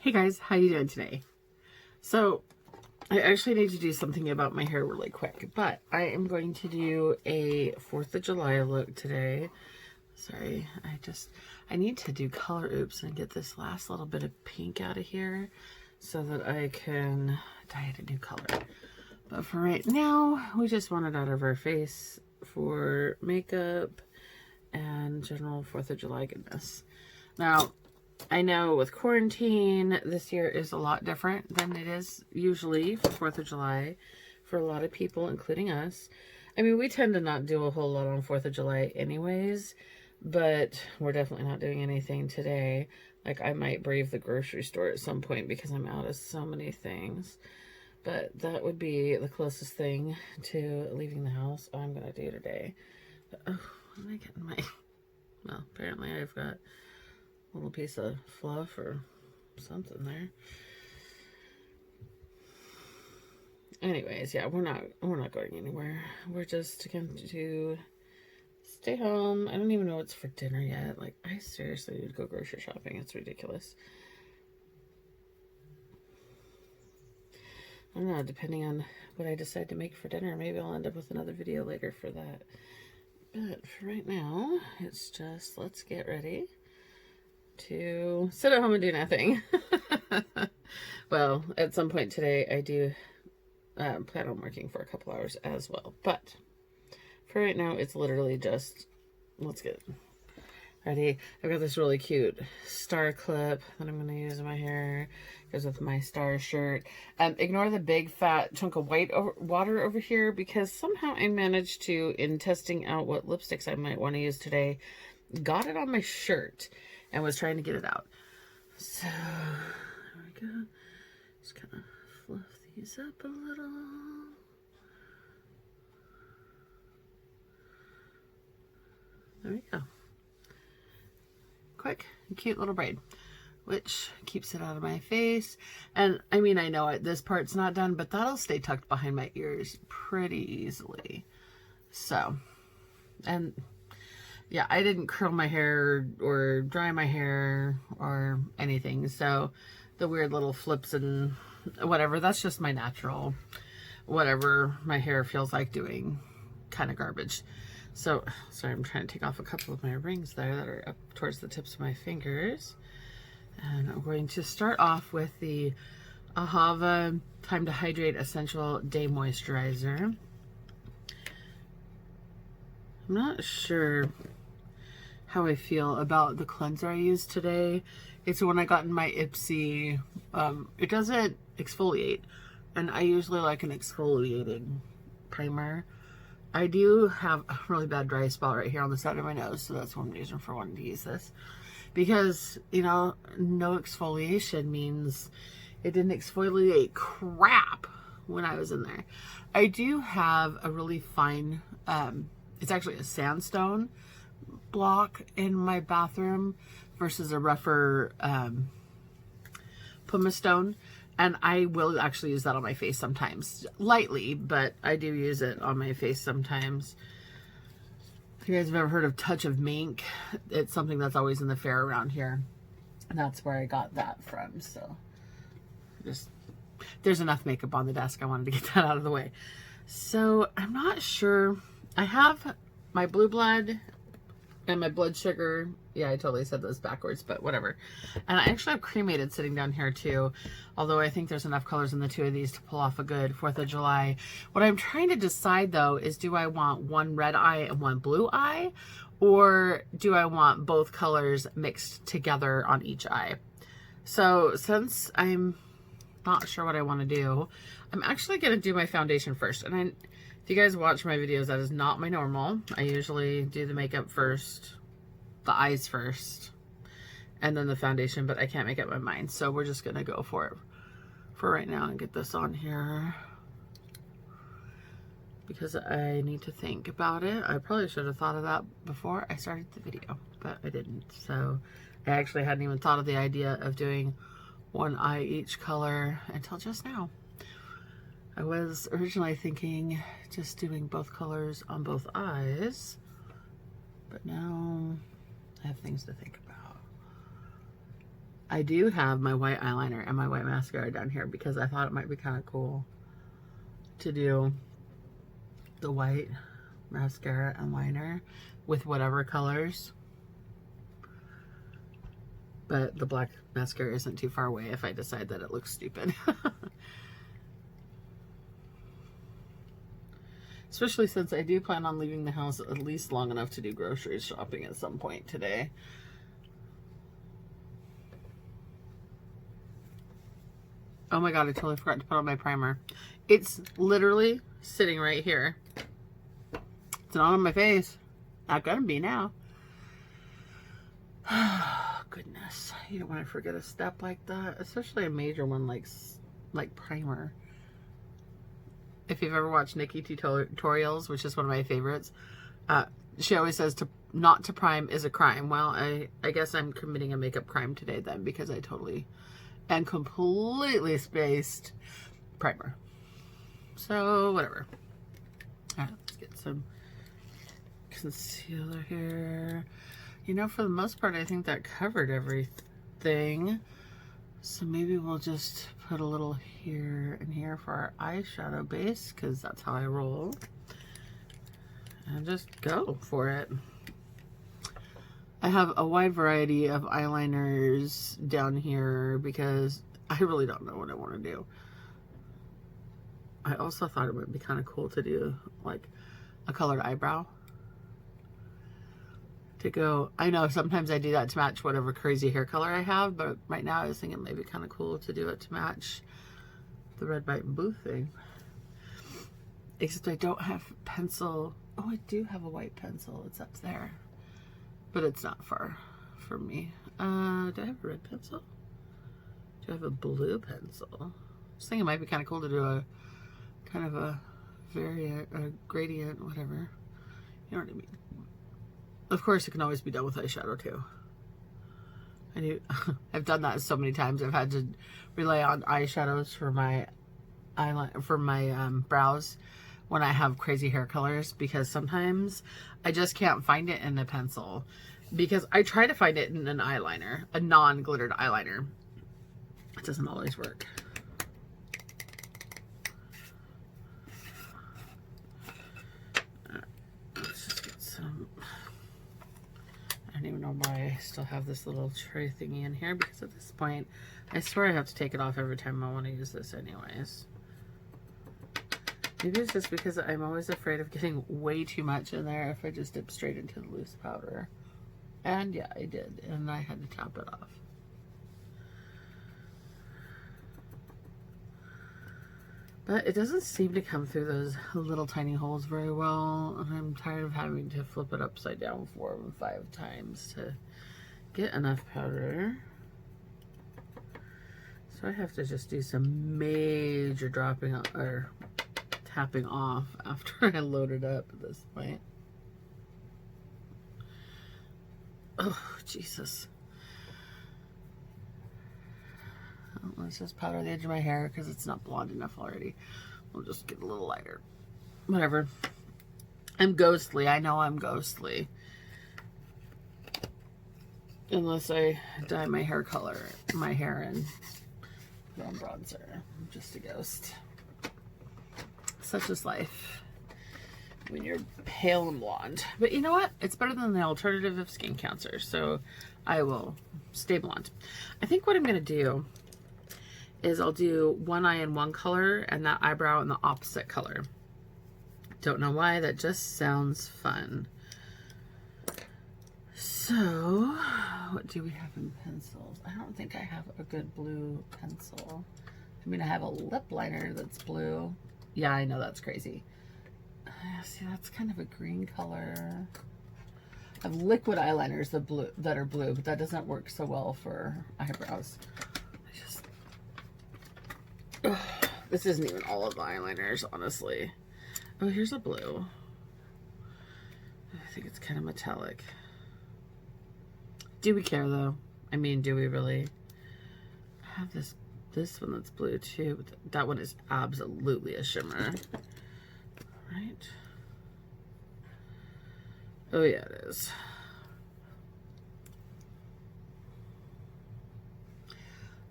Hey guys, how you doing today? So, I actually need to do something about my hair really quick, but I am going to do a 4th of July look today. Sorry, I need to do color oops and get this last little bit of pink out of here so that I can dye it a new color. But for right now, we just want it out of our face for makeup and general 4th of July goodness. Now, I know with quarantine, this year is a lot different than it is usually for 4th of July for a lot of people, including us. I mean, we tend to not do a whole lot on 4th of July anyways, but we're definitely not doing anything today. Like, I might brave the grocery store at some point because I'm out of so many things. But that would be the closest thing to leaving the house I'm going to do today. But, oh, what am I getting my... Well, apparently I've got little piece of fluff or something there. Anyways, yeah, we're not going anywhere. We're just going to stay home. I don't even know what's for dinner yet. Like, I seriously need to go grocery shopping. It's ridiculous. I don't know, depending on what I decide to make for dinner, maybe I'll end up with another video later for that. But for right now, it's just, let's get ready to sit at home and do nothing. Well, at some point today, I do plan on working for a couple hours as well. But for right now, it's literally just, let's get ready. I've got this really cute star clip that I'm going to use in my hair. Goes with my star shirt. Ignore the big fat chunk of white water over here because somehow I managed to, in testing out what lipsticks I might want to use today, got it on my shirt and was trying to get it out. So, there we go. Just kind of fluff these up a little. There we go. Quick and cute little braid, which keeps it out of my face. And I mean, I know this part's not done, but that'll stay tucked behind my ears pretty easily. So, and yeah, I didn't curl my hair or dry my hair or anything. So the weird little flips and whatever, that's just my natural, whatever my hair feels like doing kind of garbage. So, sorry, I'm trying to take off a couple of my rings there that are up towards the tips of my fingers. And I'm going to start off with the Ahava Time to Hydrate Essential Day Moisturizer. I'm not sure how I feel about the cleanser I used today. It's the one I got in my Ipsy. It doesn't exfoliate, and I usually like an exfoliating primer. I do have a really bad dry spot right here on the side of my nose, so that's one reason for wanting to use this. Because, you know, no exfoliation means it didn't exfoliate crap when I was in there. I do have a really fine, it's actually a sandstone block in my bathroom versus a rougher pumice stone. And I will actually use that on my face sometimes. Lightly, but I do use it on my face sometimes. If you guys have ever heard of Touch of Mink, it's something that's always in the fair around here. And that's where I got that from. So, just, there's enough makeup on the desk. I wanted to get that out of the way. So, I'm not sure. I have my blue blood and my blood sugar. Yeah, I totally said those backwards, but whatever. And I actually have cremated sitting down here too, although I think there's enough colors in the two of these to pull off a good 4th of July. What I'm trying to decide though is, do I want one red eye and one blue eye, or do I want both colors mixed together on each eye? So since I'm not sure what I want to do, I'm actually going to do my foundation first. And if you guys watch my videos, that is not my normal. I usually do the makeup first, the eyes first, and then the foundation, but I can't make up my mind. So we're just going to go for it for right now and get this on here because I need to think about it. I probably should have thought of that before I started the video, but I didn't. So I actually hadn't even thought of the idea of doing one eye each color until just now. I was originally thinking just doing both colors on both eyes, but now I have things to think about. I do have my white eyeliner and my white mascara down here because I thought it might be kind of cool to do the white mascara and liner with whatever colors. But the black mascara isn't too far away if I decide that it looks stupid. Especially since I do plan on leaving the house at least long enough to do grocery shopping at some point today. Oh my god, I totally forgot to put on my primer. It's literally sitting right here. It's not on my face. Not gonna be now. Goodness, you don't want to forget a step like that, especially a major one like primer. If you've ever watched Nikki tutorials, which is one of my favorites, she always says not to prime is a crime. Well, I guess I'm committing a makeup crime today then, because I totally and completely spaced primer. So whatever. All right, let's get some concealer here. You know, for the most part, I think that covered everything. So maybe we'll just put a little here and here for our eyeshadow base, because that's how I roll. And just go for it. I have a wide variety of eyeliners down here because I really don't know what I want to do. I also thought it would be kind of cool to do like a colored eyebrow. To go, I know sometimes I do that to match whatever crazy hair color I have, but right now I was thinking it may be kind of cool to do it to match the red, white, and blue thing. Except I don't have pencil. Oh, I do have a white pencil. It's up there. But it's not far from me. Do I have a red pencil? Do I have a blue pencil? I was thinking it might be kind of cool to do a kind of a variant, a gradient, whatever. You know what I mean? Of course, it can always be done with eyeshadow too. I've done that so many times. I've had to rely on eyeshadows for my eyeliner, for my brows when I have crazy hair colors, because sometimes I just can't find it in a pencil, because I try to find it in an eyeliner, a non-glittered eyeliner. It doesn't always work. Let's just get some. I don't even know why I still have this little tray thingy in here, because at this point I swear I have to take it off every time I want to use this anyways. Maybe it's just because I'm always afraid of getting way too much in there if I just dip straight into the loose powder. And yeah, I did, and I had to top it off. But it doesn't seem to come through those little tiny holes very well, and I'm tired of having to flip it upside down 4 or 5 times to get enough powder. So I have to just do some major dropping or tapping off after I load it up at this point. Oh, Jesus. Let's just powder the edge of my hair because it's not blonde enough already. We'll just get a little lighter. Whatever. I'm ghostly. I know I'm ghostly. Unless I dye my hair color, my hair, and put on bronzer. I'm just a ghost. Such is life when you're pale and blonde. But you know what? It's better than the alternative of skin cancer. So I will stay blonde. I think what I'm going to do is I'll do one eye in one color and that eyebrow in the opposite color. Don't know why, that just sounds fun. So, what do we have in pencils? I don't think I have a good blue pencil. I mean, I have a lip liner that's blue. Yeah, I know that's crazy. See, that's kind of a green color. I have liquid eyeliners that are blue, but that doesn't work so well for eyebrows. This isn't even all of the eyeliners, honestly. Oh, here's a blue. I think it's kind of metallic. Do we care though? I mean, do we really? I have this one that's blue too, but that one is absolutely a shimmer. Right? Oh yeah, it is.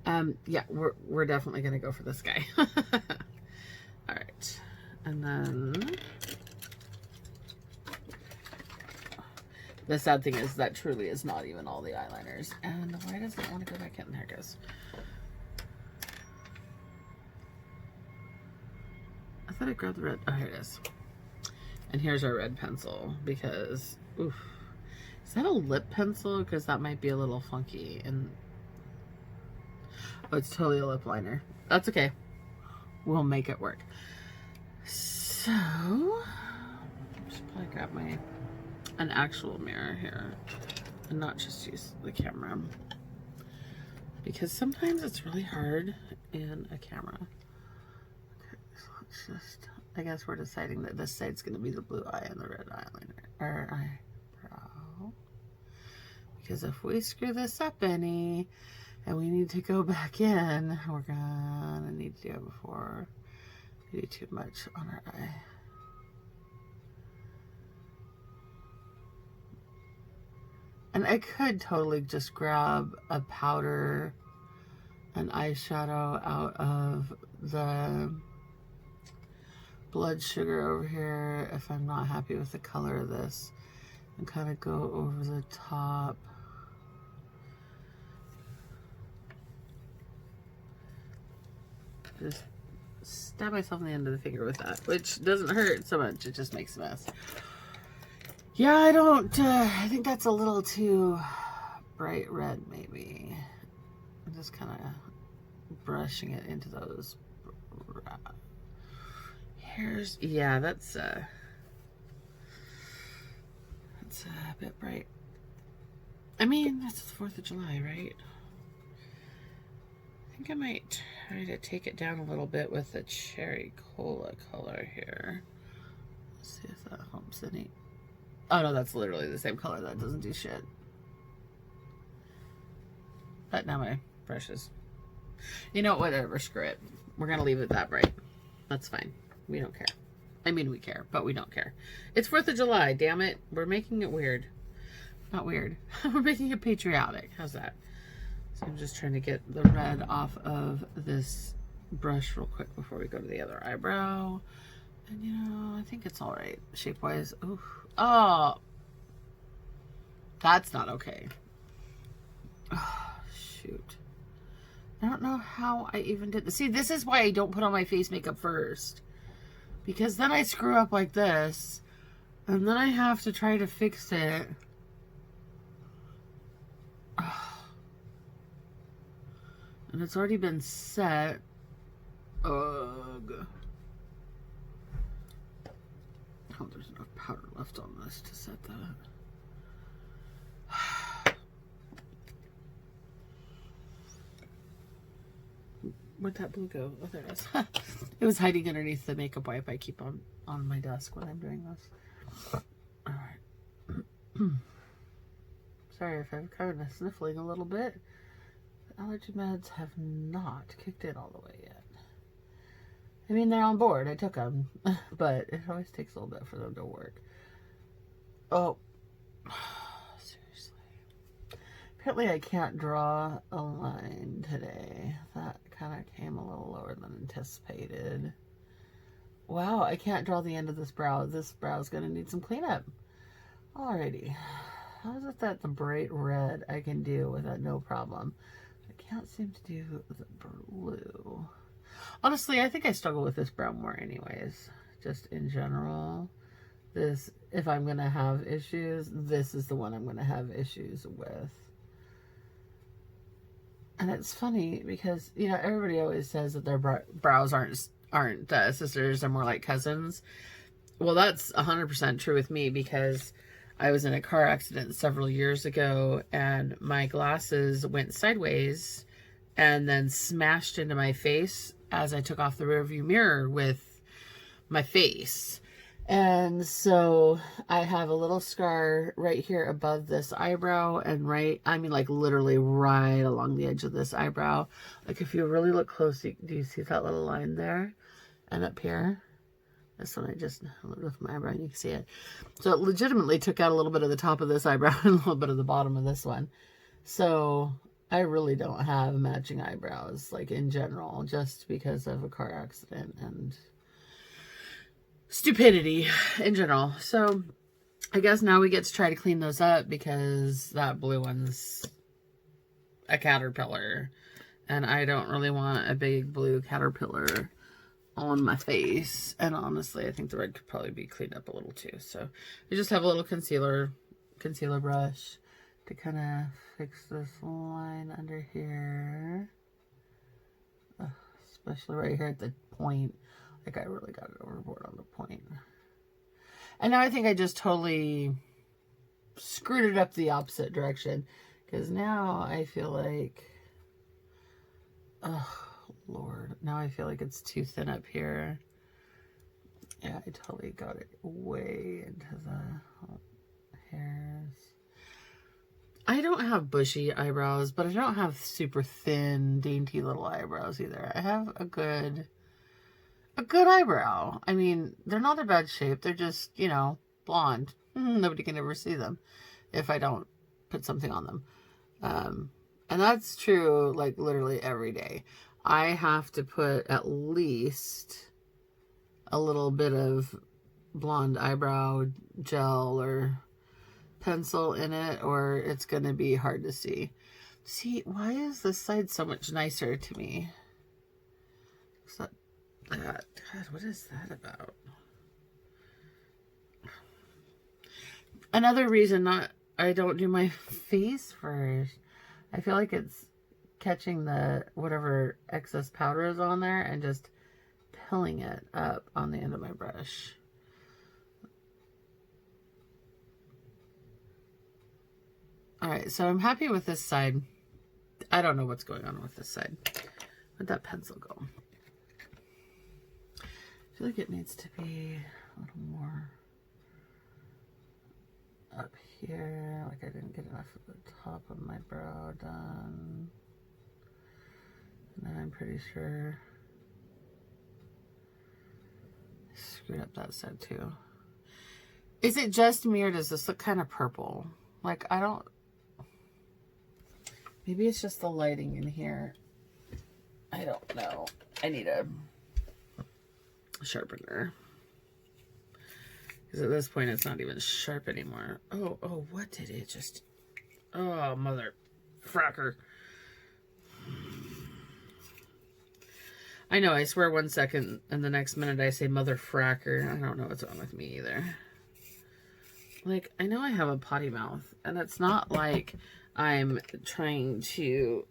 Yeah, we're definitely gonna go for this guy. All right, and then the sad thing is that truly is not even all the eyeliners. And why does it want to go back in? There it goes. I thought I grabbed the red. Oh, here it is. And here's our red pencil because, oof. Is that a lip pencil? Because that might be a little funky. And oh, it's totally a lip liner. That's okay. We'll make it work. So, just probably grab an actual mirror here and not just use the camera. Because sometimes it's really hard in a camera. Okay, so let's just, I guess we're deciding that this side's going to be the blue eye and the red eyeliner, or eyebrow. Because if we screw this up any, and we need to go back in, we're gonna need to do it before we do too much on our eye. And I could totally just grab a powder, an eyeshadow out of the blood sugar over here if I'm not happy with the color of this, and kind of go over the top. Just stab myself in the end of the finger with that, which doesn't hurt so much, it just makes a mess. Yeah, I think that's a little too bright red, maybe. I'm just kind of brushing it into those hairs. Yeah, that's a bit bright. I mean, that's the 4th of July, right? I think I might try to take it down a little bit with the cherry cola color here. Let's see if that helps any. Oh no, that's literally the same color. That doesn't do shit. But now my brushes. You know, whatever, screw it. We're gonna leave it that bright. That's fine. We don't care. I mean, we care, but we don't care. It's 4th of July, damn it. We're making it weird. Not weird. We're making it patriotic. How's that? So I'm just trying to get the red off of this brush real quick before we go to the other eyebrow. And you know, I think it's all right shape-wise. Ooh. Oh, that's not okay. Oh, shoot. I don't know how I even did this. See, this is why I don't put on my face makeup first. Because then I screw up like this. And then I have to try to fix it. And it's already been set. Ugh. Oh, there's enough powder left on this to set that. Where'd that blue go? Oh, there it is. It was hiding underneath the makeup wipe I keep on my desk when I'm doing this. Alright. Sorry if I'm kind of sniffling a little bit. The allergy meds have not kicked in all the way yet. I mean, they're on board. I took them. But it always takes a little bit for them to work. Oh. Seriously. Apparently I can't draw a line today. That kind of came a little lower than anticipated. Wow, I can't draw the end of this brow. This brow's going to need some cleanup. Alrighty. How is it that the bright red I can do with that no problem? I can't seem to do the blue. Honestly, I think I struggle with this brow more anyways. Just in general. This, if I'm going to have issues, this is the one I'm going to have issues with. And it's funny because, you know, everybody always says that their brows aren't sisters, they're more like cousins. Well, that's 100% true with me because I was in a car accident several years ago and my glasses went sideways and then smashed into my face as I took off the rearview mirror with my face. And so I have a little scar right here above this eyebrow and I mean like literally right along the edge of this eyebrow. Like if you really look close, do you see that little line there? And up here? This one I just lift my eyebrow and you can see it. So it legitimately took out a little bit of the top of this eyebrow and a little bit of the bottom of this one. So I really don't have matching eyebrows, like in general, just because of a car accident and stupidity in general. So I guess now we get to try to clean those up because that blue one's a caterpillar. And I don't really want a big blue caterpillar on my face. And honestly, I think the red could probably be cleaned up a little too. So I just have a little concealer brush to kind of fix this line under here. Especially right here at the point. Like I really got it overboard on the point. And now I think I just totally screwed it up the opposite direction. Because now I feel like... Oh, Lord. Now I feel like it's too thin up here. Yeah, I totally got it way into the hairs. I don't have bushy eyebrows, but I don't have super thin, dainty little eyebrows either. I have a good eyebrow. I mean, they're not a bad shape. They're just, you know, blonde. Nobody can ever see them if I don't put something on them. And that's true, like, literally every day. I have to put at least a little bit of blonde eyebrow gel or pencil in it, or it's going to be hard to see. See, why is this side so much nicer to me? God, what is that about? Another reason I don't do my face first. I feel like it's catching the whatever excess powder is on there and just pilling it up on the end of my brush. Alright, so I'm happy with this side. I don't know what's going on with this side. Where'd that pencil go? I feel like it needs to be a little more up here. Like I didn't get enough of the top of my brow done. And then I'm pretty sure I screwed up that side too. Is it just me or does this look kind of purple? Like I don't... Maybe it's just the lighting in here. I don't know. I need a sharpener. Because at this point, it's not even sharp anymore. Oh, what did it just... Oh, mother fracker. I know, I swear 1 second, and the next minute I say mother fracker. I don't know what's wrong with me either. Like, I know I have a potty mouth, and it's not like I'm trying to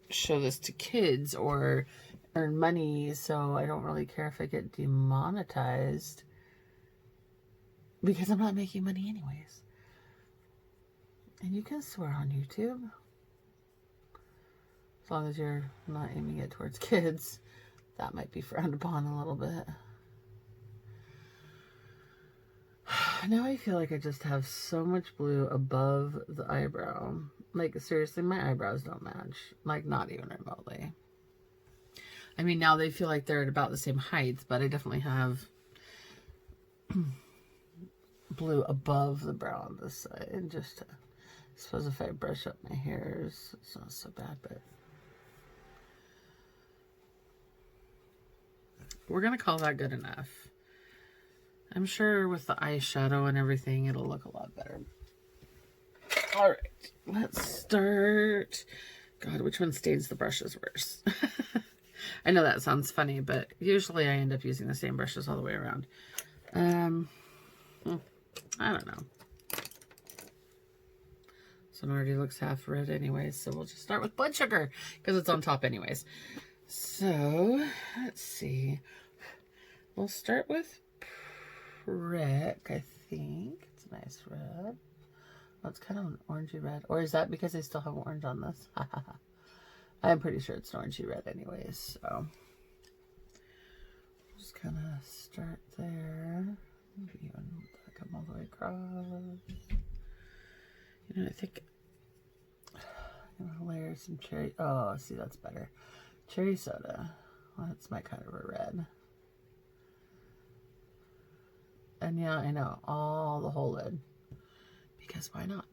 show this to kids or earn money, so I don't really care if I get demonetized. Because I'm not making money anyways. And you can swear on YouTube. As long as you're not aiming it towards kids. That might be frowned upon a little bit. Now I feel like I just have so much blue above the eyebrow. Like, seriously, my eyebrows don't match. Like, not even remotely. I mean, now they feel like they're at about the same height, but I definitely have... blue above the brow on this side. And just, I suppose if I brush up my hairs, it's not so bad, but we're going to call that good enough. I'm sure with the eyeshadow and everything, it'll look a lot better. All right, let's start. God, which one stains the brushes worse? I know that sounds funny, but usually I end up using the same brushes all the way around. I don't know. So it already looks half red anyways, so we'll just start with blood sugar because it's on top anyways. So, let's see. We'll start with Prick, I think. It's a nice red. Oh, it's kind of an orangey red. Or is that because I still have orange on this? I'm pretty sure it's an orangey red anyways, so. Just kind of start there. Maybe even come all the way across. You know, I think I'm gonna layer some cherry. Oh, see, that's better. Cherry soda. Well, that's my kind of a red. And yeah, I know, all the whole lid. Because why not?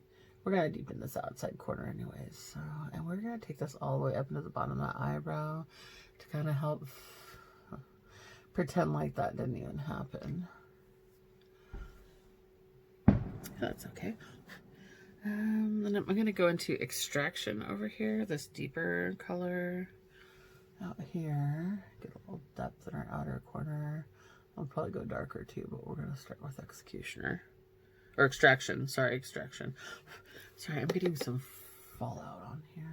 We're going to deepen this outside corner anyways. So, and we're going to take this all the way up into the bottom of that eyebrow to kind of help pretend like that didn't even happen. That's okay. Then I'm going to go into extraction over here, this deeper color out here. Get a little depth in our outer corner. I'll probably go darker too, but we're going to start with executioner. Or extraction. Sorry, extraction. Sorry, I'm getting some fallout on here.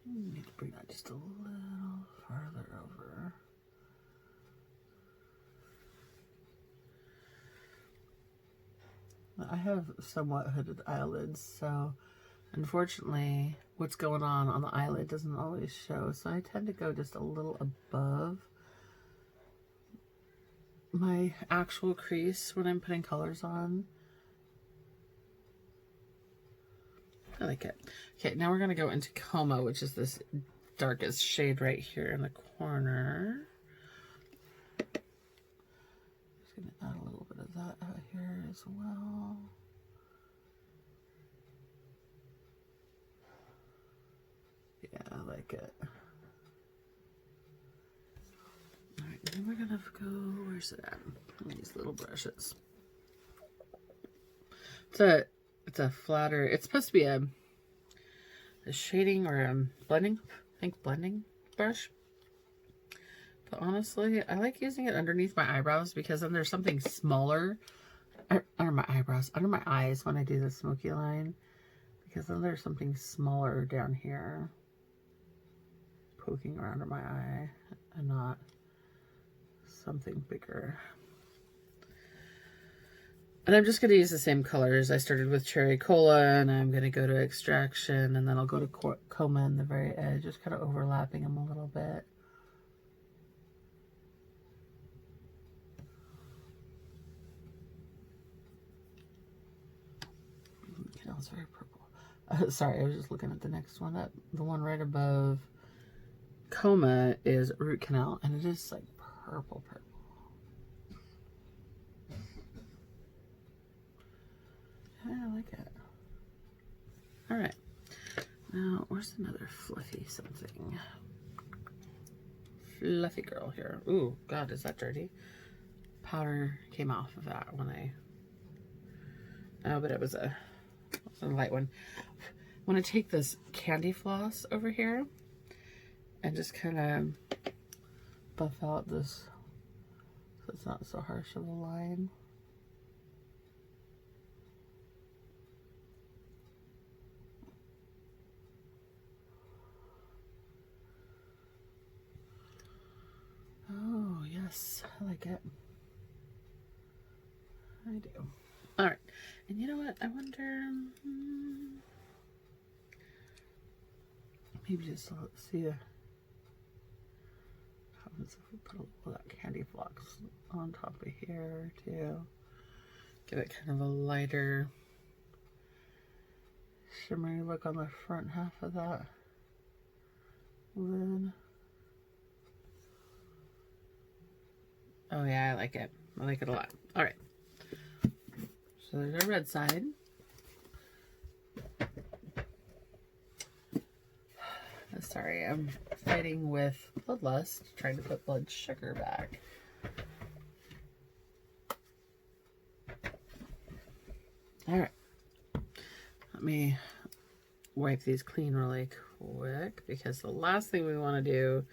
Need to bring that just a little farther over. I have somewhat hooded eyelids, so unfortunately what's going on the eyelid doesn't always show, so I tend to go just a little above my actual crease when I'm putting colors on. I like it. Okay, now we're going to go into Coma, which is this darkest shade right here in the corner. Just going to add a little bit of that out here as well. Yeah, I like it. Alright, then we're going to go, where's it at? These little brushes. It's a flatter, it's supposed to be a shading or a blending, I think blending brush. But honestly, I like using it underneath my eyebrows because then there's something smaller under my eyebrows, under my eyes when I do the smoky line. Because then there's something smaller down here poking around my eye and not something bigger. And I'm just going to use the same colors. I started with Cherry Cola, and I'm going to go to Extraction, and then I'll go to Coma in the very edge, just kind of overlapping them a little bit. You know, it's very purple. Sorry, I was just looking at the next one. The one right above Coma is Root Canal, and it is like purple. I like it. All right. Now, where's another fluffy something? Fluffy girl here. Ooh, God, is that dirty? Powder came off of that when oh, but it was a light one. I want to take this candy floss over here and just kind of buff out this so it's not so harsh of a line. Oh, yes, I like it. I do. All right, and you know what? I wonder, maybe just see what happens if we put a little of that candy floss on top of here too. Give it kind of a lighter, shimmery look on the front half of that lid. Oh yeah, I like it. I like it a lot. All right. So there's our red side. Sorry, I'm fighting with bloodlust, trying to put blood sugar back. All right. Let me wipe these clean really quick because the last thing we want to do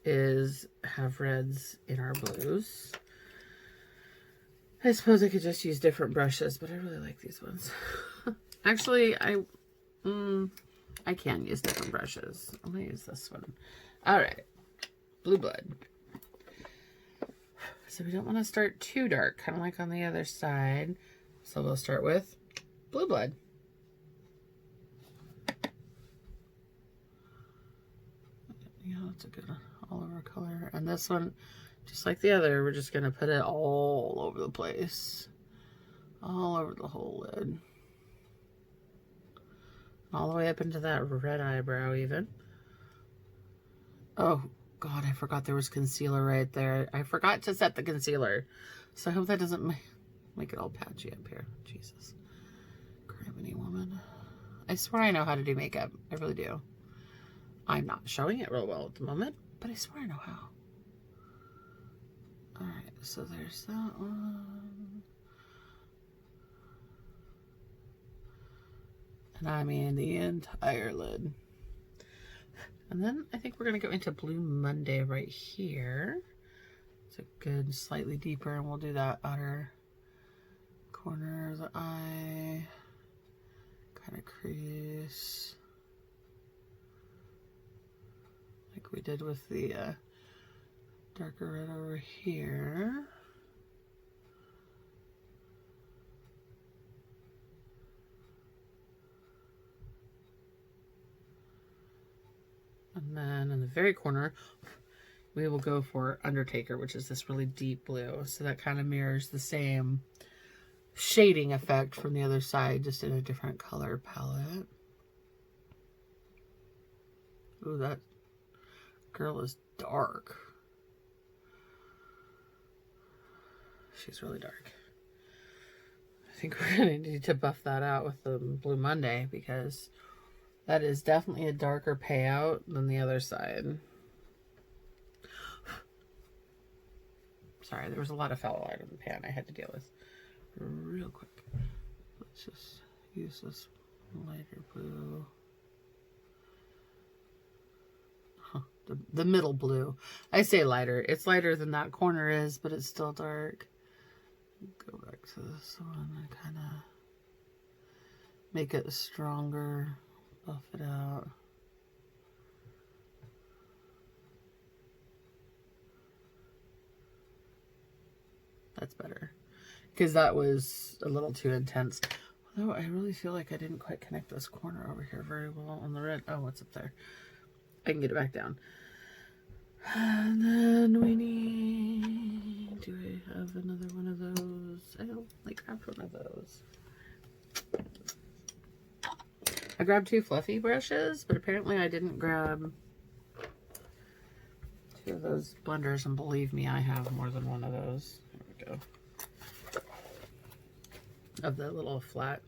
is have reds in our blues. I suppose I could just use different brushes, but I really like these ones. Actually, I can use different brushes. I'm going to use this one. All right. Blue blood. So we don't want to start too dark, kind of like on the other side. So we'll start with blue blood. Yeah, that's a good all over color. And this one, just like the other, we're just going to put it all over the place. All over the whole lid. All the way up into that red eyebrow even. Oh, God, I forgot there was concealer right there. I forgot to set the concealer. So I hope that doesn't make it all patchy up here. Jesus. Criminy woman. I swear I know how to do makeup. I really do. I'm not showing it real well at the moment, but I swear I know how. Alright, so there's that one. And I mean the entire lid. And then I think we're going to go into Blue Monday right here. It's a good, slightly deeper, and we'll do that outer corner of the eye. Kind of crease. Like we did with the darker red over here. And then in the very corner, we will go for Undertaker, which is this really deep blue. So that kind of mirrors the same shading effect from the other side, just in a different color palette. Ooh, that girl is dark. She's really dark. I think we're going to need to buff that out with the Blue Monday, because that is definitely a darker payout than the other side. Sorry, there was a lot of foul light in the pan I had to deal with real quick. Let's just use this lighter blue. Huh, the middle blue. I say lighter. It's lighter than that corner is, but it's still dark. Go back to this one and kind of make it stronger. Buff it out. That's better, because that was a little too intense. Although I really feel like I didn't quite connect this corner over here very well on the red. Oh, what's up there? I can get it back down. And then we need... Do I have another one of those? I don't like grabbed one of those. I grabbed 2 fluffy brushes, but apparently I didn't grab 2 of those blenders, and believe me, I have more than one of those. There we go. Of the little flat,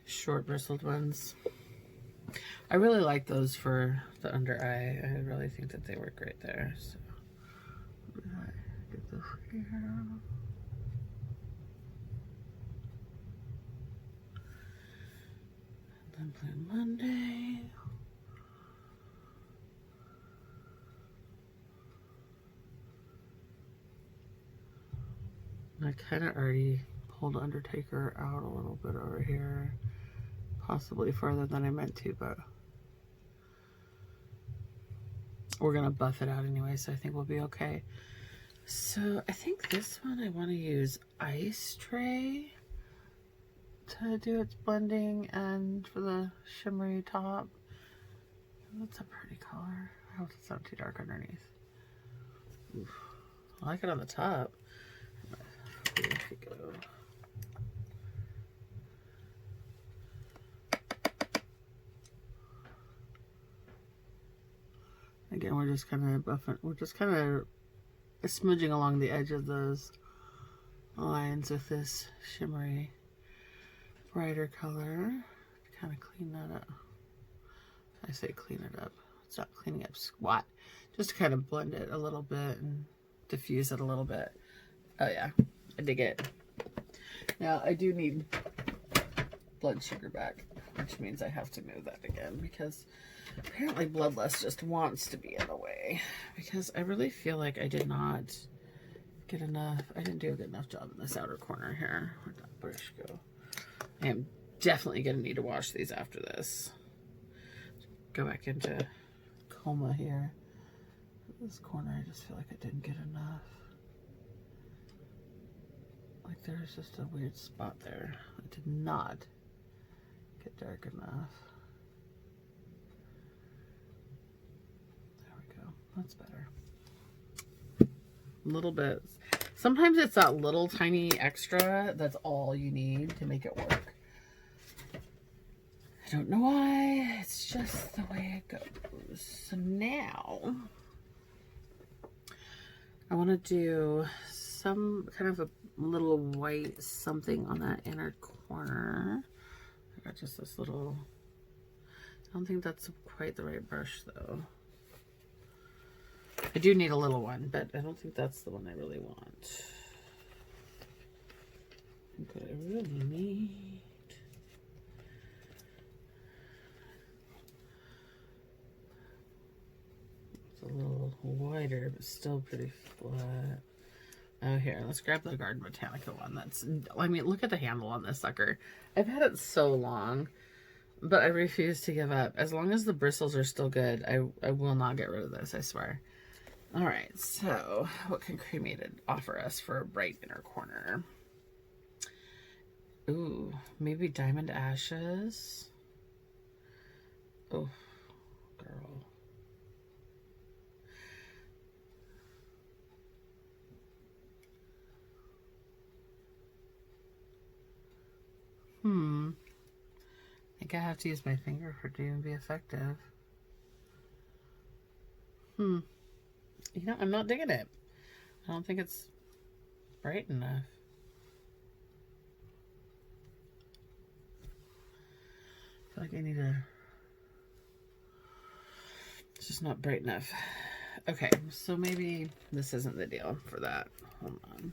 short bristled ones. I really like those for the under eye. I really think that they work great there. So, get this here. And then Blue Monday. I kind of already pulled Undertaker out a little bit over here. Possibly further than I meant to, but we're going to buff it out anyway, so I think we'll be okay. So I think this one I want to use Ice Tray to do its blending and for the shimmery top. That's a pretty color. I hope it's not too dark underneath. Oof. I like it on the top. Here we go. Again, we're just kind of buffing. We're just kind of smudging along the edge of those lines with this shimmery, brighter color to kind of clean that up. I say clean it up. It's not cleaning up squat. Just to kind of blend it a little bit and diffuse it a little bit. Oh yeah, I dig it. Now I do need blood sugar back, which means I have to move that again, because apparently Bloodlust just wants to be in the way, because I really feel like I did not get enough. I didn't do a good enough job in this outer corner here. Where'd that brush go? I am definitely going to need to wash these after this. Go back into coma here. This corner, I just feel like I didn't get enough. Like there's just a weird spot there. I did not get dark enough. There we go. That's better. A little bit. Sometimes it's that little tiny extra that's all you need to make it work. I don't know why. It's just the way it goes. So now I want to do some kind of a little white something on that inner corner. I got just this little, I don't think that's quite the right brush though. I do need a little one, but I don't think that's the one I really want. I think what I really need, it's a little wider, but still pretty flat. Oh, here, let's grab the Garden Botanica one. That's, I mean, look at the handle on this sucker. I've had it so long, but I refuse to give up. As long as the bristles are still good, I will not get rid of this, I swear. All right, so what can Cremated offer us for a bright inner corner? Ooh, maybe Diamond Ashes. Oh, girl. I think I have to use my finger for it to even be effective. You know, I'm not digging it. I don't think it's bright enough. I feel like I need a... It's just not bright enough. Okay, so maybe this isn't the deal for that. Hold on.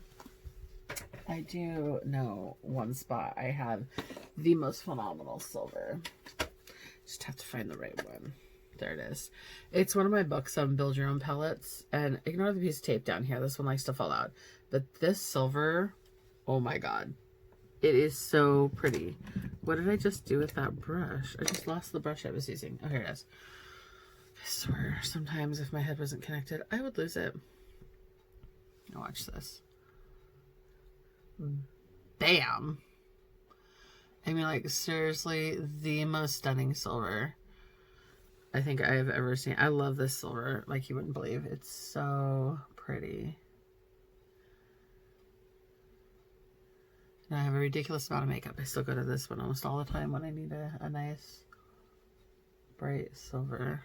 I do know one spot I have the most phenomenal silver. Just have to find the right one. There it is. It's one of my books on Build Your Own Pellets. And ignore the piece of tape down here. This one likes to fall out. But this silver, oh my god. It is so pretty. What did I just do with that brush? I just lost the brush I was using. Oh, here it is. I swear, sometimes if my head wasn't connected, I would lose it. Now watch this. Bam. I mean, like, seriously, the most stunning silver I think I have ever seen. I love this silver like you wouldn't believe. It's so pretty. And I have a ridiculous amount of makeup. I still go to this one almost all the time when I need a nice bright silver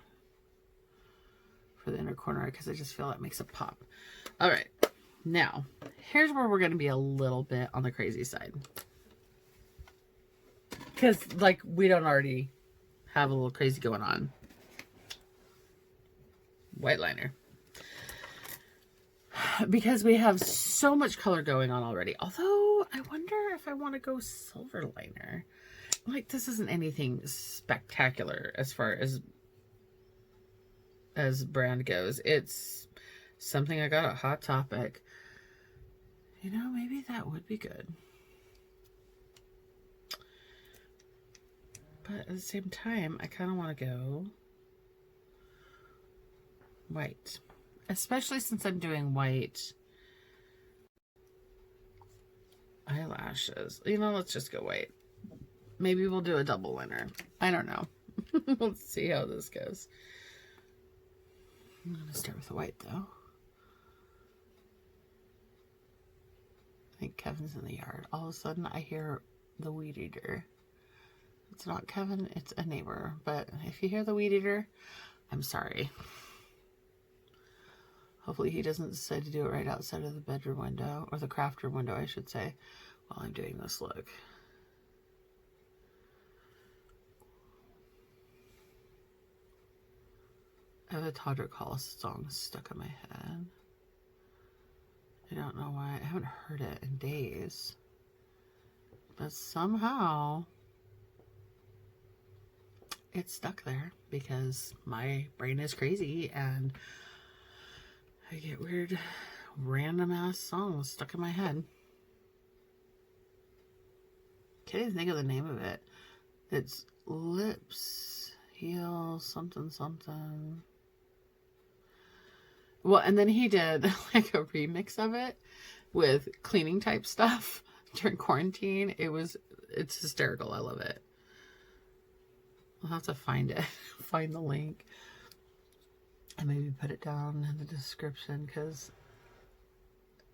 for the inner corner, because I just feel it makes it pop. All right, now here's where we're going to be a little bit on the crazy side, because like we don't already have a little crazy going on. White liner, because we have so much color going on already. Although I wonder if I want to go silver liner. Like, this isn't anything spectacular as far as brand goes. It's something I got at Hot Topic. You know, maybe that would be good. But at the same time, I kind of want to go white. Especially since I'm doing white eyelashes. You know, let's just go white. Maybe we'll do a double liner. I don't know. Let's see how this goes. I'm going to start with the white, though. I think Kevin's in the yard. All of a sudden, I hear the weed eater. It's not Kevin, it's a neighbor. But if you hear the weed eater, I'm sorry. Hopefully he doesn't decide to do it right outside of the bedroom window, or the craft room window, I should say, while I'm doing this look. I have a Todrick Hall song stuck in my head. I don't know why. I haven't heard it in days. But somehow it's stuck there because my brain is crazy and I get weird random ass songs stuck in my head. Can't even think of the name of it. It's Lips Heal something something. Well, and then he did like a remix of it with cleaning type stuff during quarantine. It's hysterical. I love it. I'll have to find it, find the link, and maybe put it down in the description because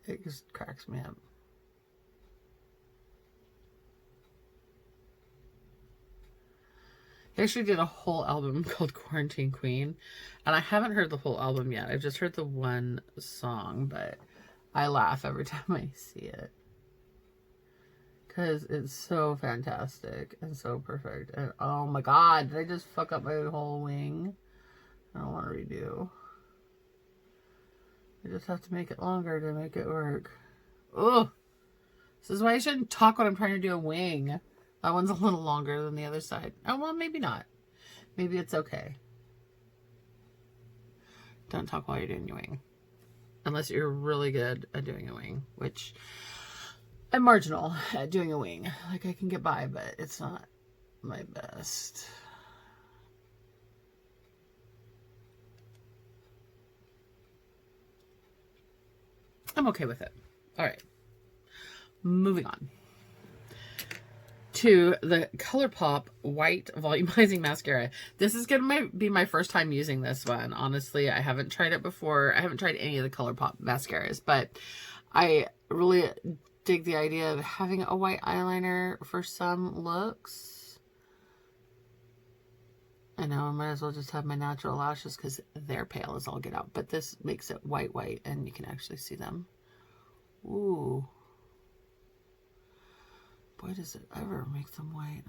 it just cracks me up. They actually did a whole album called Quarantine Queen, and I haven't heard the whole album yet. I've just heard the one song, but I laugh every time I see it because it's so fantastic and so perfect. And oh my god, did I just fuck up my whole wing? I don't want to redo. I just have to make it longer to make it work. Ugh. This is why I shouldn't talk when I'm trying to do a wing. That one's a little longer than the other side. Oh, well, maybe not. Maybe it's okay. Don't talk while you're doing your wing. Unless you're really good at doing a wing, which I'm marginal at doing a wing. Like, I can get by, but it's not my best. I'm okay with it. All right. Moving on to the ColourPop White Volumizing Mascara. This is going to be my first time using this one. Honestly, I haven't tried it before. I haven't tried any of the ColourPop mascaras, but I really dig the idea of having a white eyeliner for some looks. I know I might as well just have my natural lashes because they're pale as all get out, but this makes it white, and you can actually see them. Ooh. Boy, does it ever make them white.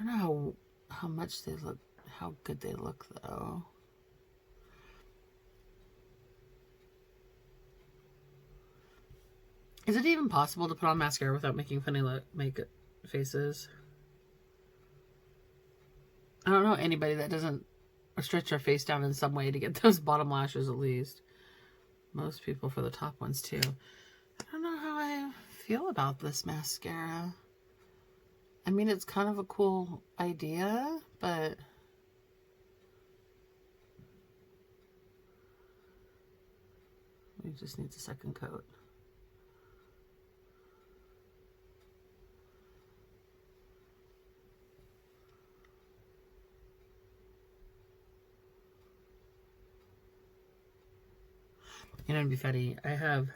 I don't know how much they look, how good they look though. Is it even possible to put on mascara without making funny make faces? I don't know anybody that doesn't stretch their face down in some way to get those bottom lashes at least. Most people for the top ones too. I don't know how I feel about this mascara. I mean, it's kind of a cool idea, but it just needs a second coat. You know, it'd be funny. I have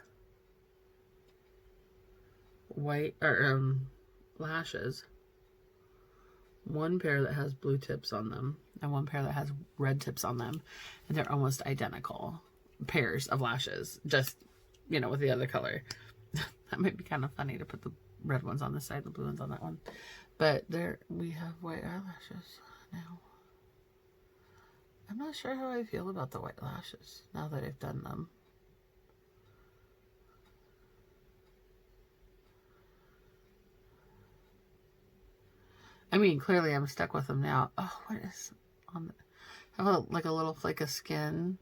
white or lashes. One pair that has blue tips on them, and one pair that has red tips on them, and they're almost identical pairs of lashes. Just, you know, with the other color. That might be kind of funny to put the red ones on this side, the blue ones on that one. But there, we have white eyelashes now. I'm not sure how I feel about the white lashes now that I've done them. I mean, clearly I'm stuck with them now. Oh, what is on the... I have like a little flake of skin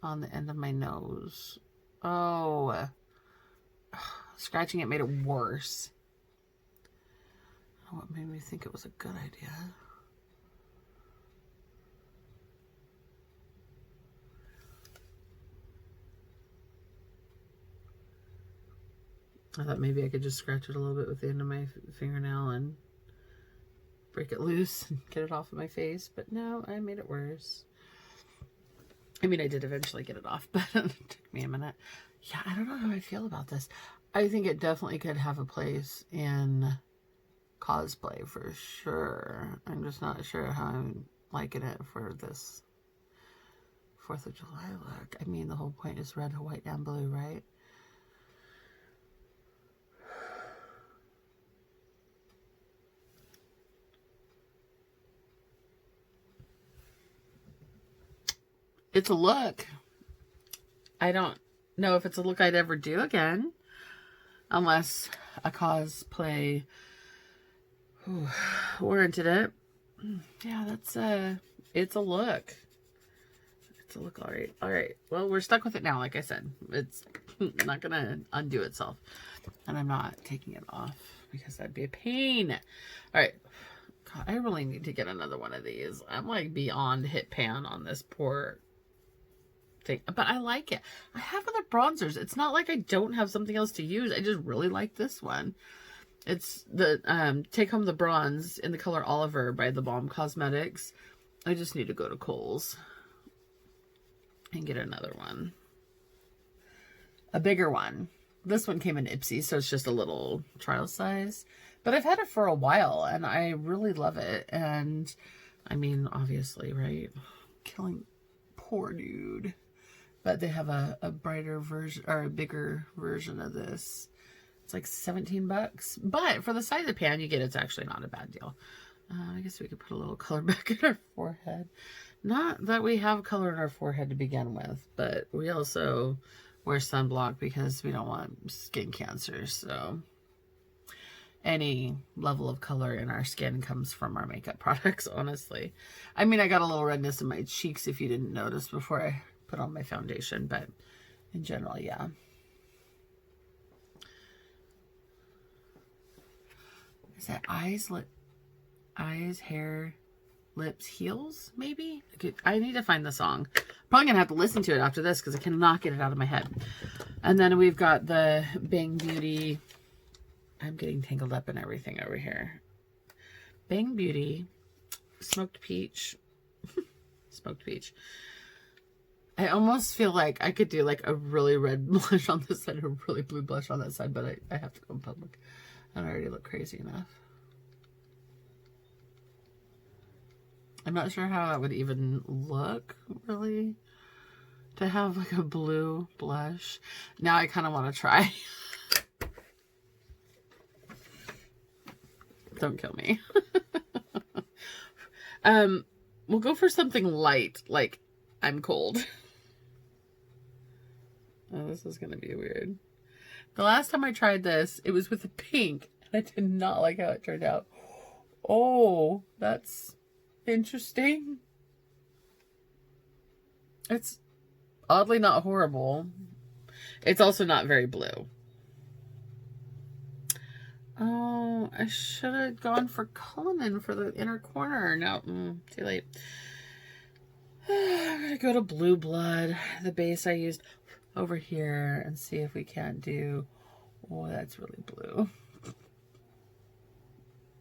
on the end of my nose. Oh. Scratching it made it worse. What made me think it was a good idea? I thought maybe I could just scratch it a little bit with the end of my fingernail and break it loose and get it off of my face, but no, I made it worse. I mean, I did eventually get it off, but it took me a minute. Yeah, I don't know how I feel about this. I think it definitely could have a place in cosplay for sure. I'm just not sure how I'm liking it for this 4th of July look. I mean, the whole point is red, white, and blue, right? It's a look. I don't know if it's a look I'd ever do again. Unless a cosplay warranted it. Yeah, that's it's a look. It's a look, alright. Alright, well, we're stuck with it now, like I said. It's not gonna undo itself. And I'm not taking it off because that'd be a pain. Alright. God, I really need to get another one of these. I'm like beyond hit pan on this poor thing, but I like it. I have other bronzers. It's not like I don't have something else to use. I just really like this one. It's the Take Home the Bronze in the color Oliver by The Balm Cosmetics. I just need to go to Kohl's and get another one, a bigger one, This one came in Ipsy, so it's just a little trial size. But I've had it for a while, and I really love it. And, I mean, obviously, right? Killing poor dude. But they have a brighter version, or a bigger version of this. It's like 17 bucks. But for the size of pan you get, it's actually not a bad deal. I guess we could put a little color back in our forehead. Not that we have color in our forehead to begin with, but we also wear sunblock because we don't want skin cancer. So any level of color in our skin comes from our makeup products, honestly. I mean, I got a little redness in my cheeks if you didn't notice before I put on my foundation, but in general, yeah. Is that eyes, hair, lips, heels, maybe? I need to find the song. Probably gonna have to listen to it after this because I cannot get it out of my head. And then we've got the Bang Beauty. I'm getting tangled up in everything over here. Bang Beauty, Smoked Peach. Smoked Peach. I almost feel like I could do like a really red blush on this side, a really blue blush on that side, but I have to go in public. I already look crazy enough. I'm not sure how that would even look, really, to have like a blue blush. Now I kind of want to try. Don't kill me. We'll go for something light, like I'm cold. Oh, this is going to be weird. The last time I tried this, it was with a pink, and I did not like how it turned out. Oh, that's interesting. It's oddly not horrible. It's also not very blue. Oh, I should have gone for Cullinan for the inner corner. No, too late. I'm going to go to Blue Blood, the base I used over here, and see if we can't do... Oh, that's really blue.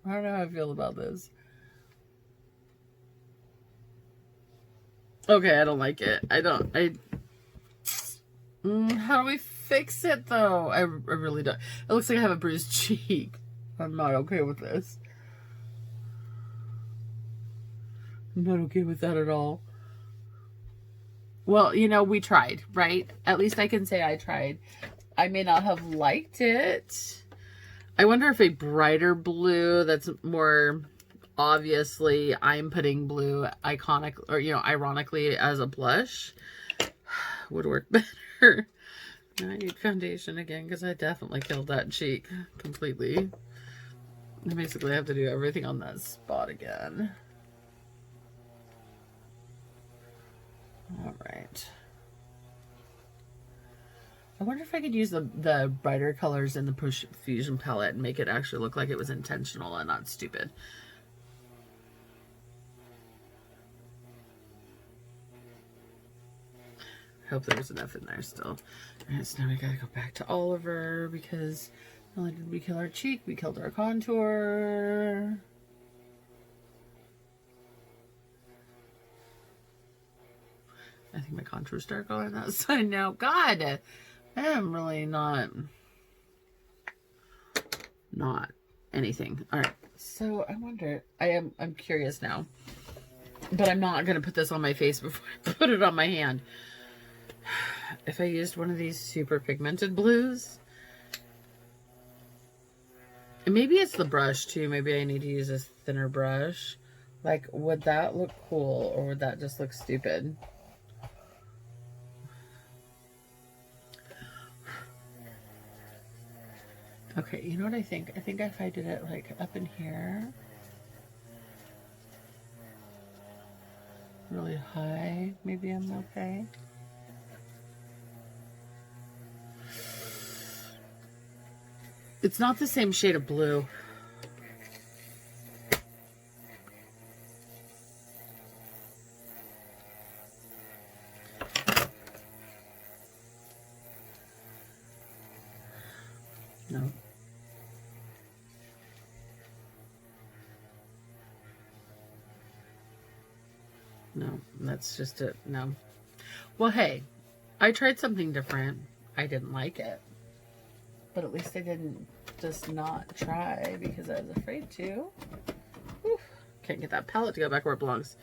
I don't know how I feel about this. Okay, I don't like it. How do we fix it, though? I really don't. It looks like I have a bruised cheek. I'm not okay with this. I'm not okay with that at all. Well, you know, we tried, right? At least I can say I tried. I may not have liked it. I wonder if a brighter blue that's more obviously I'm putting blue iconic or, you know, ironically as a blush would work better. Now I need foundation again because I definitely killed that cheek completely. I basically have to do everything on that spot again. All right. I wonder if I could use the brighter colors in the Push Fusion palette and make it actually look like it was intentional and not stupid. I hope there was enough in there still. All right, so now we gotta go back to Oliver because not only did we kill our cheek, we killed our contour. I think my contour's dark on that side now. God, I am really not anything. All right, so I wonder. I'm curious now, but I'm not gonna put this on my face before I put it on my hand. If I used one of these super pigmented blues, and maybe it's the brush too. Maybe I need to use a thinner brush. Like, would that look cool or would that just look stupid? Okay, you know what I think? I think if I did it like up in here, really high, maybe I'm okay. It's not the same shade of blue. No. No, that's just it. No. Well, hey, I tried something different. I didn't like it. But at least I didn't just not try because I was afraid to. Whew. Can't get that palette to go back where it belongs.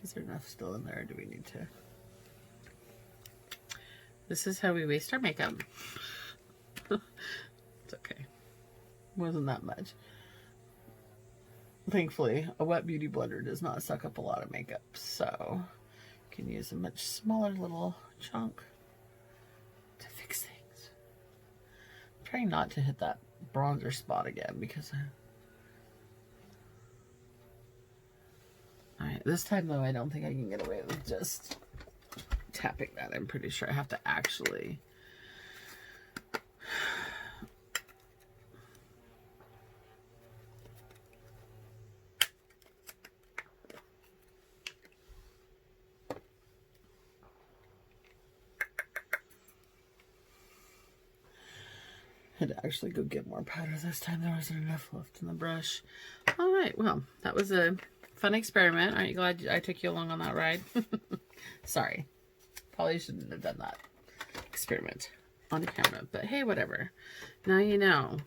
Is there enough still in there, or do we need to? This is how we waste our makeup. It's okay. Wasn't that much. Thankfully, a wet beauty blender does not suck up a lot of makeup, so you can use a much smaller little chunk to fix things. I'm trying not to hit that bronzer spot again because alright, this time though I don't think I can get away with just tapping that. I'm pretty sure I have to actually go get more powder this time. There wasn't enough left in the brush. All right, well, that was a fun experiment. Aren't you glad I took you along on that ride? Sorry, probably shouldn't have done that experiment on camera, but hey, whatever. Now you know.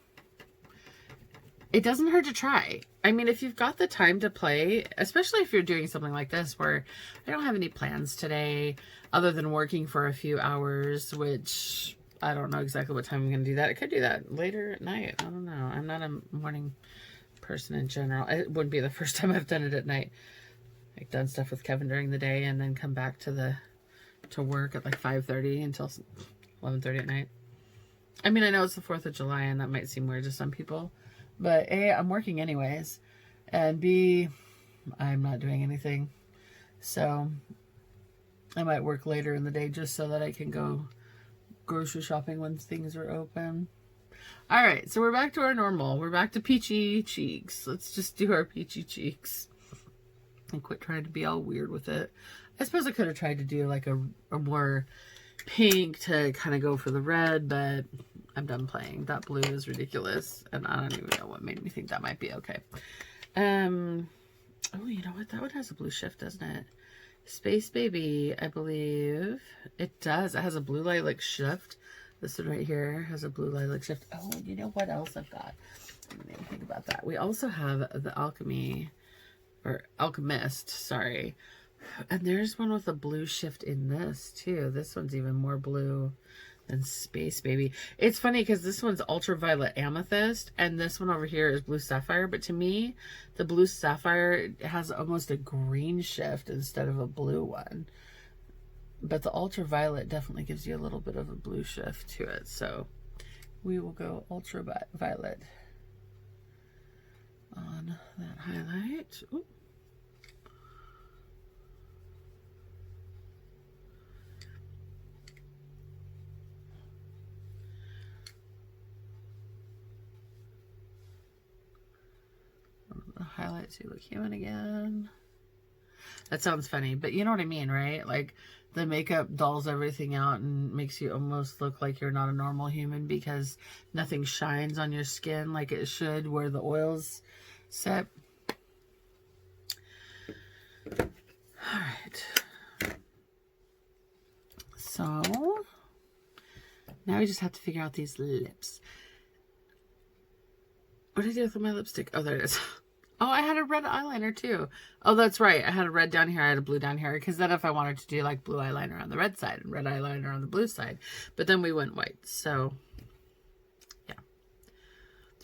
It doesn't hurt to try. I mean, if you've got the time to play, especially if you're doing something like this where I don't have any plans today other than working for a few hours, which I don't know exactly what time I'm going to do that. I could do that later at night. I don't know. I'm not a morning person in general. It wouldn't be the first time I've done it at night. I've done stuff with Kevin during the day and then come back to work at like 5:30 until 11:30 at night. I mean, I know it's the 4th of July and that might seem weird to some people, but A, I'm working anyways, and B, I'm not doing anything. So I might work later in the day just so that I can go grocery shopping when things are open. All right, so we're back to our normal. We're back to peachy cheeks. Let's just do our peachy cheeks and quit trying to be all weird with it. I suppose I could have tried to do like a more pink to kind of go for the red, but I'm done playing. That blue is ridiculous, and I don't even know what made me think that might be okay. Oh, you know what? That one has a blue shift, doesn't it? Space Baby, I believe. It does. It has a blue lilac shift. This one right here has a blue lilac shift. Oh, you know what else I've got? I didn't even think about that. We also have the Alchemist, sorry. And there's one with a blue shift in this, too. This one's even more blue than Space Baby. It's funny because this one's Ultraviolet Amethyst, and this one over here is Blue Sapphire. But to me, the Blue Sapphire has almost a green shift instead of a blue one. But the Ultraviolet definitely gives you a little bit of a blue shift to it. So we will go Ultraviolet on that highlight. Ooh. Highlight so you look human again. That sounds funny, but you know what I mean, right? Like the makeup dulls everything out and makes you almost look like you're not a normal human because nothing shines on your skin like it should where the oils set. All right. So now we just have to figure out these lips. What did I do with my lipstick? Oh, there it is. Oh, I had a red eyeliner too. Oh, that's right. I had a red down here. I had a blue down here. Because then if I wanted to do like blue eyeliner on the red side and red eyeliner on the blue side. But then we went white. So, yeah.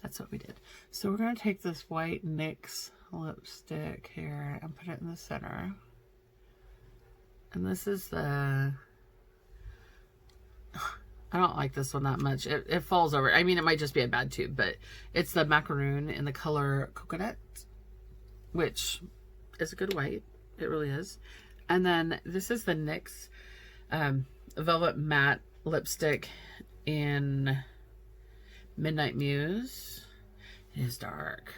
That's what we did. So we're going to take this white NYX lipstick here and put it in the center. And this is the... I don't like this one that much. It falls over. I mean, it might just be a bad tube, but it's the macaroon in the color Coconut, which is a good white. It really is. And then this is the NYX Velvet Matte Lipstick in Midnight Muse. It is dark.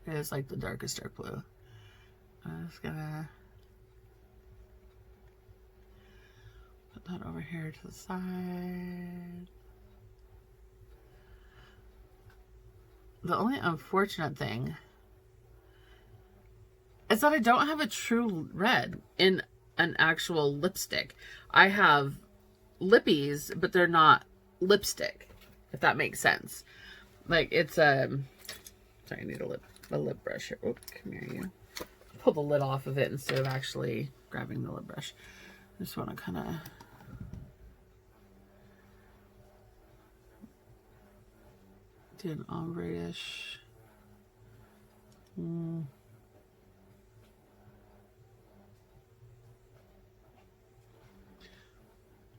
It is like the darkest dark blue. I'm just gonna put that over here to the side. The only unfortunate thing is that I don't have a true red in an actual lipstick. I have lippies, but they're not lipstick, if that makes sense. Like it's sorry, I need a lip brush here. Oh, come here, you. Pull the lid off of it instead of actually grabbing the lip brush. I just want to kind of do an ombre-ish.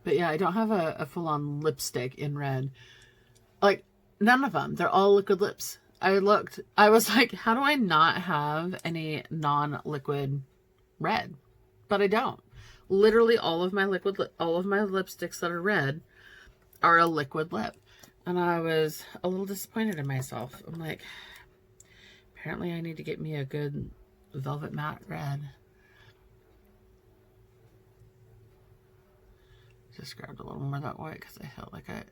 But yeah, I don't have a full-on lipstick in red. Like, none of them. They're all liquid lips. I was like, how do I not have any non-liquid red? But I don't. Literally all of my lipsticks that are red are a liquid lip. And I was a little disappointed in myself. I'm like, apparently I need to get me a good velvet matte red. Just grabbed a little more of that white because I felt like I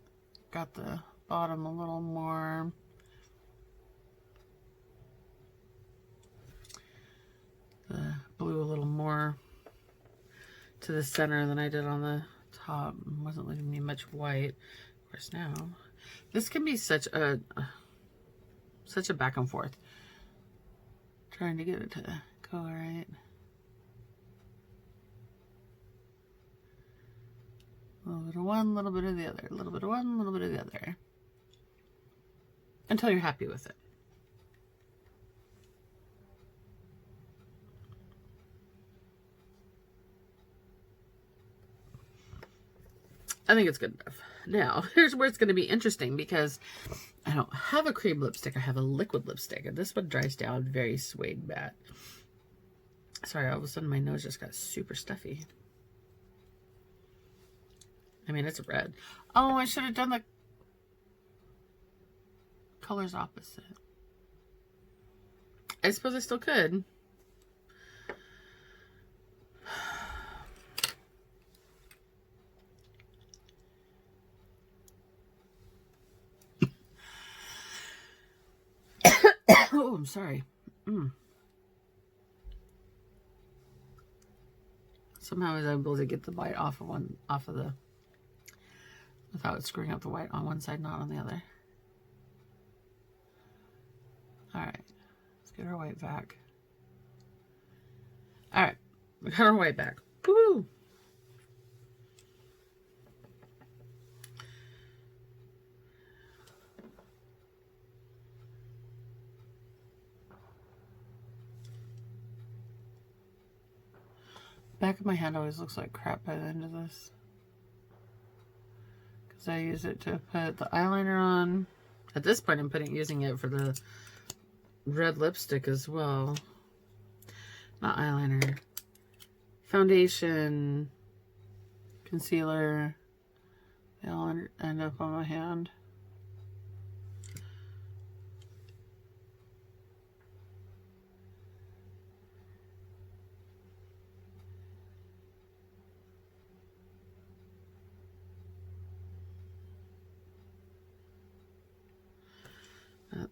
got the bottom a little more. The blue a little more to the center than I did on the top. It wasn't leaving me much white. Of course now, this can be such a back and forth. Trying to get it to go right. A little bit of one, a little bit of the other, a little bit of one, a little bit of the other. Until you're happy with it. I think it's good enough. Now, here's where it's going to be interesting because I don't have a cream lipstick. I have a liquid lipstick. And this one dries down very suede matte. Sorry, all of a sudden my nose just got super stuffy. I mean, it's red. Oh, I should have done the colors opposite. I suppose I still could. Oh, I'm sorry. Somehow I was able to get the white off of the, without screwing up the white on one side, not on the other. All right, let's get our white back. All right, we got our white back. Woo! Back of my hand always looks like crap by the end of this. Because I use it to put the eyeliner on. At this point, I'm using it for the red lipstick as well. Not eyeliner. Foundation. Concealer. They all end up on my hand.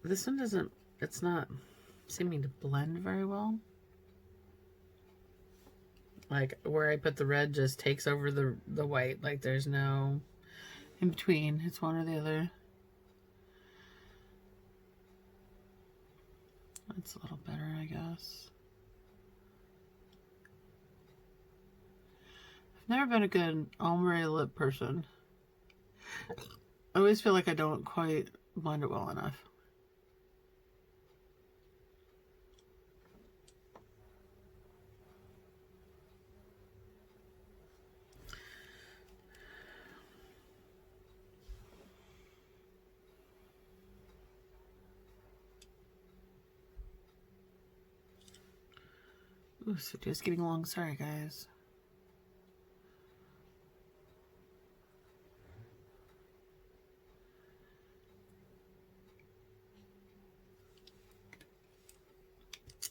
This one doesn't, it's not seeming to blend very well. Like where I put the red just takes over the white. Like there's no in between. It's one or the other. That's a little better, I guess. I've never been a good ombre lip person. I always feel like I don't quite blend it well enough. Ooh, so just getting along. Sorry, guys.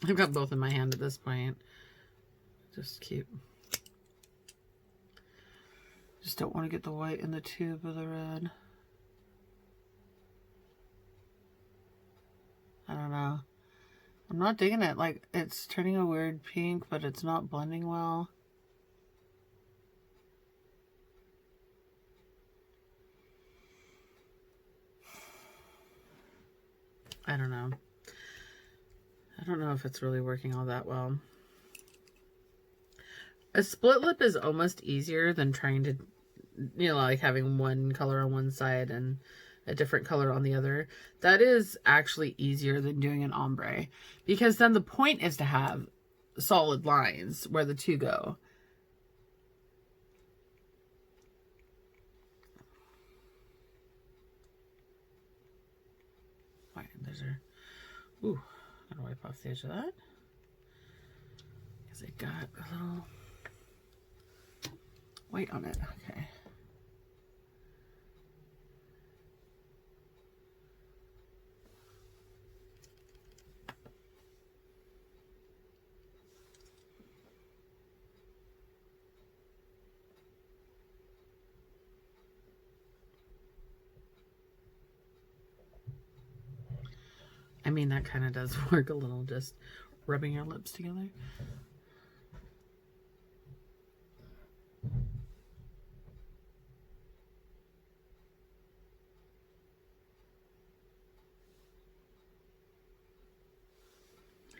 I've got both in my hand at this point. Just don't want to get the white in the tube of the red. I don't know. I'm not digging it. Like, it's turning a weird pink, but it's not blending well. I don't know. I don't know if it's really working all that well. A split lip is almost easier than trying to, you know, like having one color on one side and a different color on the other. That is actually easier than doing an ombre, because then the point is to have solid lines where the two go. Right, there's our, ooh, gotta wipe off the edge of that, because it got a little white on it. Okay. I mean, that kind of does work a little, just rubbing your lips together.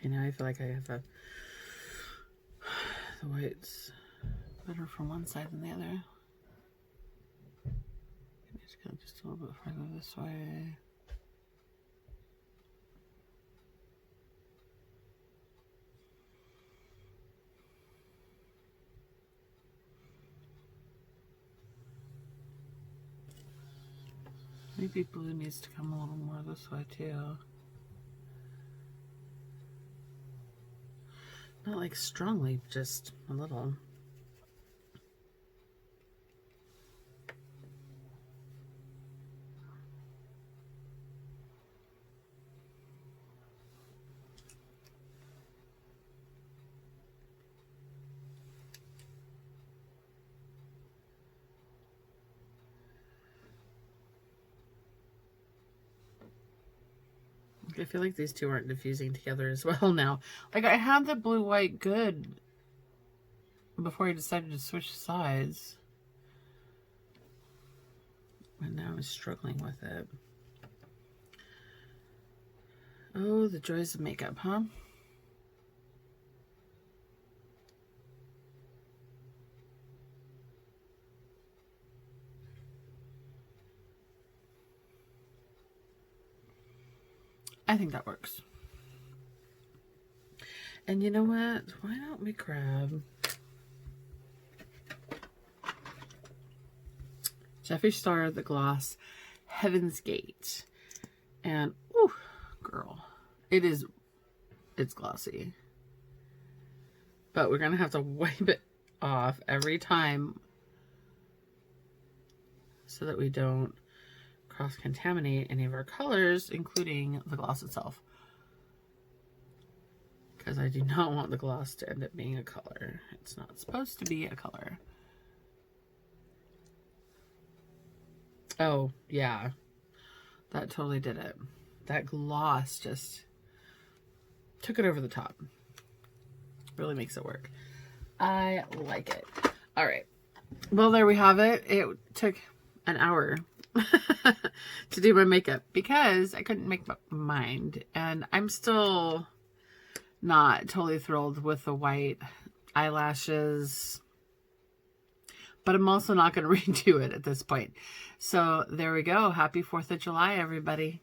You know, I feel like I have the white's better from one side than the other. Just go just a little bit further this way. Maybe blue needs to come a little more this way too. Not like strongly, just a little. I feel like these two aren't diffusing together as well now. Like, I had the blue-white good before I decided to switch sides. And now I'm struggling with it. Oh, the joys of makeup, huh? I think that works. And you know what? Why don't we grab Jeffree Star, the gloss Heaven's Gate. And, ooh, girl. It's glossy. But we're going to have to wipe it off every time so that we don't cross-contaminate any of our colors, including the gloss itself. Because I do not want the gloss to end up being a color. It's not supposed to be a color. Oh, yeah. That totally did it. That gloss just took it over the top. Really makes it work. I like it. All right. Well, there we have it. It took an hour to do my makeup because I couldn't make up my mind. And I'm still not totally thrilled with the white eyelashes. But I'm also not going to redo it at this point. So there we go. Happy 4th of July, everybody.